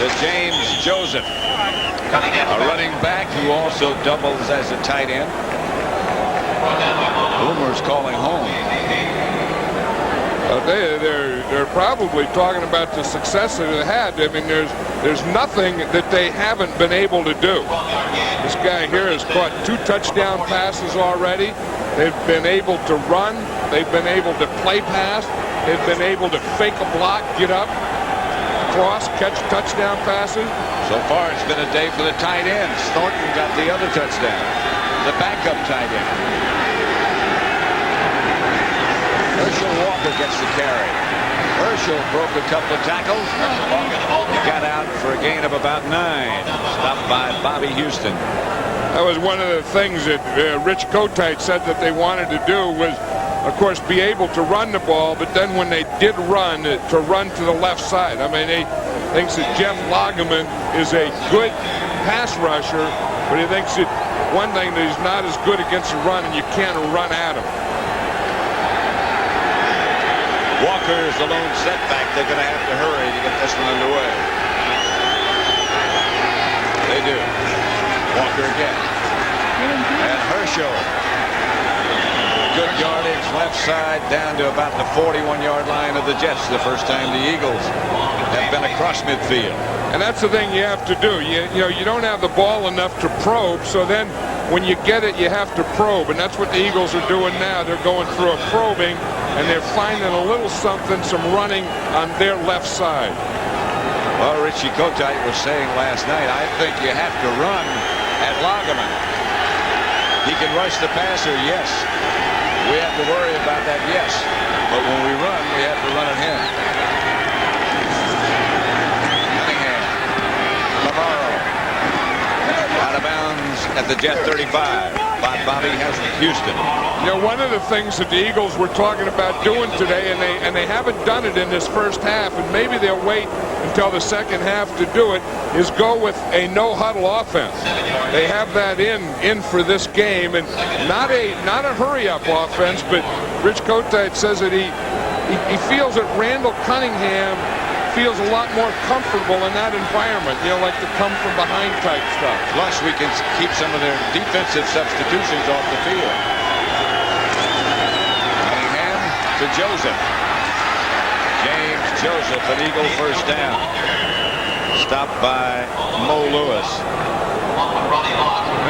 to James Joseph, a running back who also doubles as a tight end. Boomer's calling home. They're probably talking about the success that they had. I mean, there's nothing that they haven't been able to do. This guy here has caught 2 touchdown passes already. They've been able to run. They've been able to play pass. They've been able to fake a block, get up, cross, catch touchdown passes. So far, it's been a day for the tight ends. Thornton got the other touchdown. The backup tight end. Herschel Walker gets the carry. Herschel broke a couple of tackles. He got out for a gain of about 9. Stopped by Bobby Houston. That was one of the things that Rich Kotite said that they wanted to do was, of course, be able to run the ball, but then when they did run, to run to the left side. I mean, he thinks that Jeff Lageman is a good pass rusher, but he thinks that one thing that he's not as good against the run, and you can't run at him. Walker's the lone setback. They're going to have to hurry to get this one underway. They do. Walker again. And Herschel. Good yardage left side down to about the 41-yard line of the Jets. The first time the Eagles have been across midfield. And that's the thing you have to do. You don't have the ball enough to probe, so then when you get it, you have to probe. And that's what the Eagles are doing now. They're going through a probing, and they're finding a little something, some running on their left side. Well, Richie Kotite was saying last night, I think you have to run at Lageman. He can rush the passer, yes. We have to worry about that, yes. But when we run, we have to run at him. Cunningham. Navarro. Out of bounds at the Jet 35 by Bobby Houston. You know, one of the things that the Eagles were talking about doing today, and they haven't done it in this first half, and maybe they'll wait until the second half to do it, is go with a no-huddle offense. They have that in for this game, and not a hurry-up offense, but Rich Kotite says that he feels that Randall Cunningham feels a lot more comfortable in that environment, you know, like the come from behind type stuff. Plus, we can keep some of their defensive substitutions off the field. Cunningham to Joseph. James Joseph, an Eagle first down. Stopped by Mo Lewis.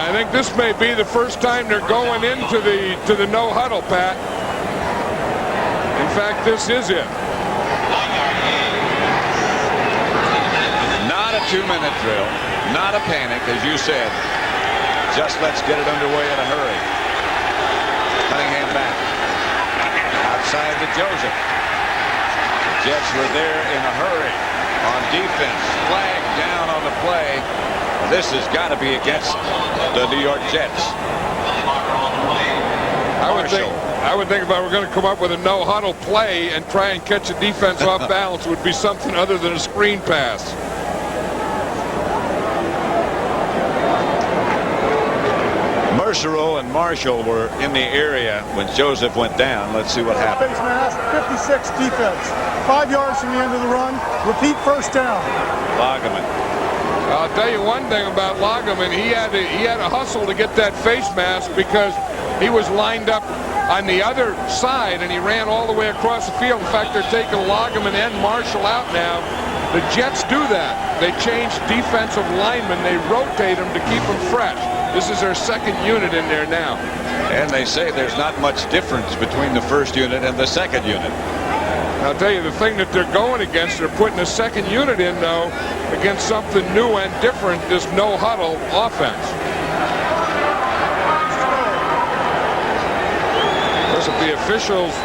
I think this may be the first time they're going into the no huddle, Pat. In fact, this is it. Not a 2-minute drill, not a panic, as you said. Just let's get it underway in a hurry. Cunningham back. Outside to Joseph. Jets were there in a hurry on defense. Flag down on the play. This has got to be against the New York Jets. I would think if I were going to come up with a no-huddle play and try and catch a defense off balance, it would be something other than a screen pass. Mercero and Marshall were in the area when Joseph went down. Let's see what happened. Face mask, 56 defense. 5 yards from the end of the run. Repeat first down. Lageman. I'll tell you one thing about Lageman. He had a hustle to get that face mask because he was lined up on the other side and he ran all the way across the field. In fact, they're taking Lageman and Marshall out now. The Jets do that. They change defensive linemen. They rotate them to keep them fresh. This is their second unit in there now. And they say there's not much difference between the first unit and the second unit. I'll tell you, the thing that they're going against, they're putting a second unit in, though, against something new and different, this no-huddle offense. Of course, if the officials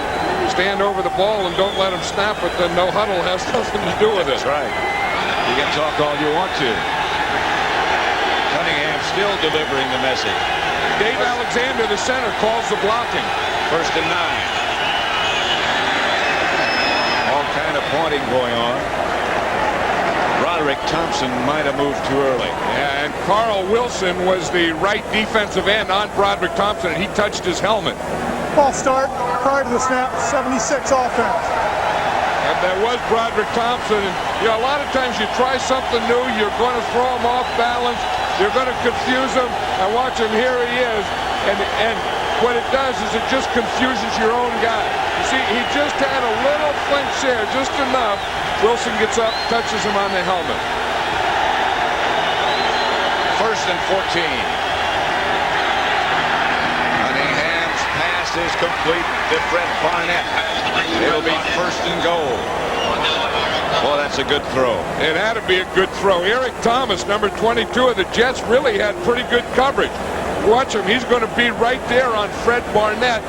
stand over the ball and don't let them snap it, then no-huddle has nothing to do with it. That's right. You can talk all you want to. Cunningham still delivering the message. Dave Alexander, the center, calls the blocking. 1st and 9. All kind of pointing going on. Roderick Thompson might have moved too early. Yeah, and Carl Wilson was the right defensive end on Broderick Thompson, and he touched his helmet. Ball start prior to the snap, 76 offense. that was Broderick Thompson. And, you know, a lot of times you try something new, you're going to throw him off balance, you're going to confuse him. And watch him, here he is. And what it does is it just confuses your own guy. You see, he just had a little flinch there, just enough. Wilson gets up, touches him on the helmet. 1st and 14. Cunningham's pass is complete to Fred Barnett. It'll be 1st and goal. Well, that's a good throw. It had to be a good throw. Eric Thomas, number 22 of the Jets, really had pretty good coverage. Watch him. He's going to be right there on Fred Barnett.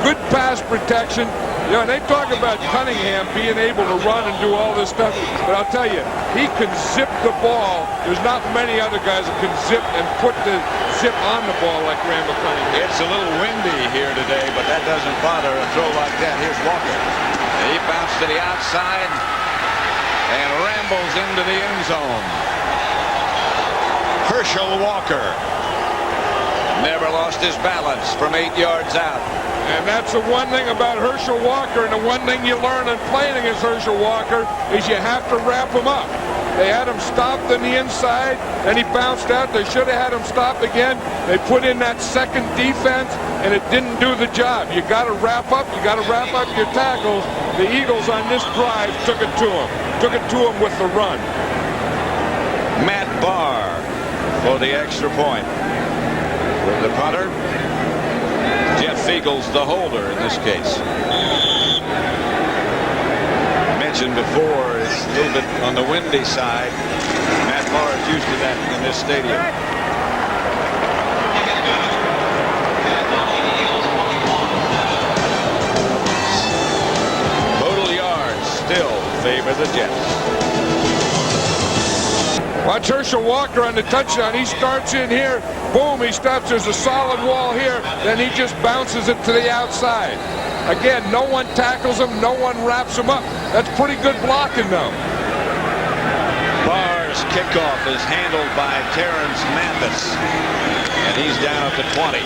Good pass protection. You know, and they talk about Cunningham being able to run and do all this stuff. But I'll tell you, he can zip the ball. There's not many other guys that can zip and put the zip on the ball like Randall Cunningham. It's a little windy here today, but that doesn't bother a throw like that. Here's Walker. He bounced to the outside and rambles into the end zone. Herschel Walker never lost his balance from 8 yards out. And that's the one thing about Herschel Walker, and the one thing you learn in playing against Herschel Walker is you have to wrap him up. They had him stopped on the inside, and he bounced out. They should have had him stop again. They put in that second defense, and it didn't do the job. You got to wrap up. You got to wrap up your tackles. The Eagles on this drive took it to him. Took it to him with the run. Matt Barr for the extra point. With the punter, Jeff Eagles, the holder in this case. Mentioned before, it's a little bit on the windy side. Matt Barr is used to that in this stadium. Total yards still favor the Jets. Watch Herschel Walker on the touchdown. He starts in here. Boom, he stops. There's a solid wall here. Then he just bounces it to the outside. Again, no one tackles him. No one wraps him up. That's pretty good blocking, though. Barr's kickoff is handled by Terrence Mathis. And he's down at the 20.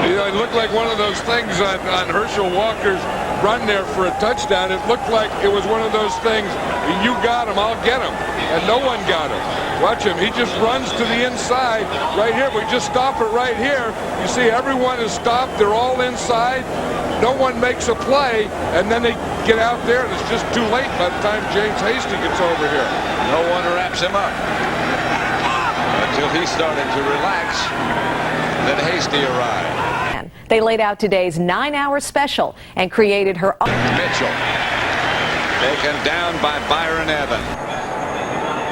You know, it looked like one of those things on Herschel Walker's run there for a touchdown. It looked like it was one of those things, you got him, I'll get him. And no one got him. Watch him. He just runs to the inside right here. We just stop it right here. You see everyone is stopped. They're all inside. No one makes a play. And then they get out there, and it's just too late by the time James Hasty gets over here. No one wraps him up until he started to relax. Then Hasty arrived. They laid out today's 9-hour special and created her own. Mitchell taken down by Byron Evans.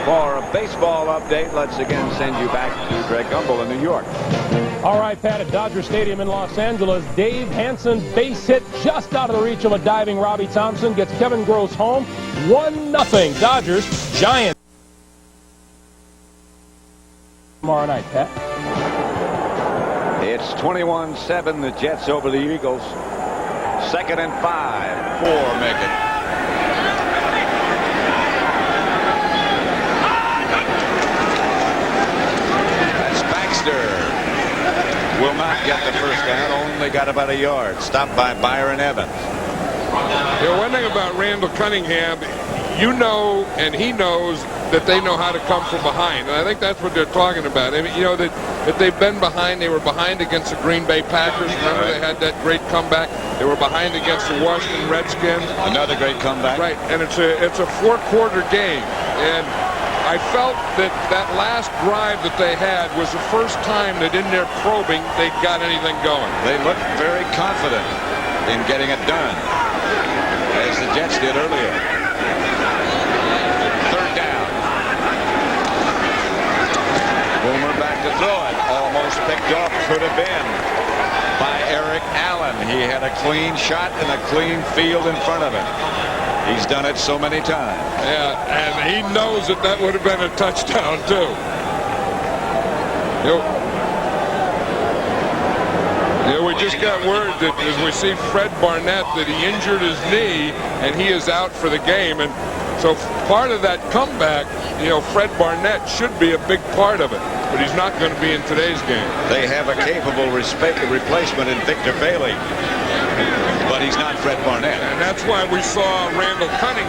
For a baseball update, let's again send you back to Greg Gumbel in New York. All right, Pat, at Dodger Stadium in Los Angeles, Dave Hansen base hit just out of the reach of a diving Robbie Thompson, gets Kevin Gross home. 1-0 Dodgers. Giants. Tomorrow night, Pat. It's 21-7, the Jets over the Eagles. 2nd and 5. 4 make it. That's Baxter. Will not get the first down, only got about a yard. Stopped by Byron Evans. You know, one thing about Randall Cunningham, you know, and he knows that they know how to come from behind. And I think that's what they're talking about. I mean, you know, that they've been behind. They were behind against the Green Bay Packers. Remember, they had that great comeback. They were behind against the Washington Redskins. Another great comeback. Right, and it's a 4-quarter game. And I felt that last drive that they had was the first time that in their probing they got anything going. They looked very confident in getting it done, as the Jets did earlier. 3rd down. Boomer back to throw it. Almost picked off. Could have been by Eric Allen. He had a clean shot and a clean field in front of him. He's done it so many times. Yeah, and he knows that would have been a touchdown, too. We just got word that as we see Fred Barnett that he injured his knee and he is out for the game. And so part of that comeback, you know, Fred Barnett should be a big part of it. But he's not going to be in today's game. They have a capable replacement in Victor Bailey. But but he's not Fred Barnett. And that's why we saw Randall Cunningham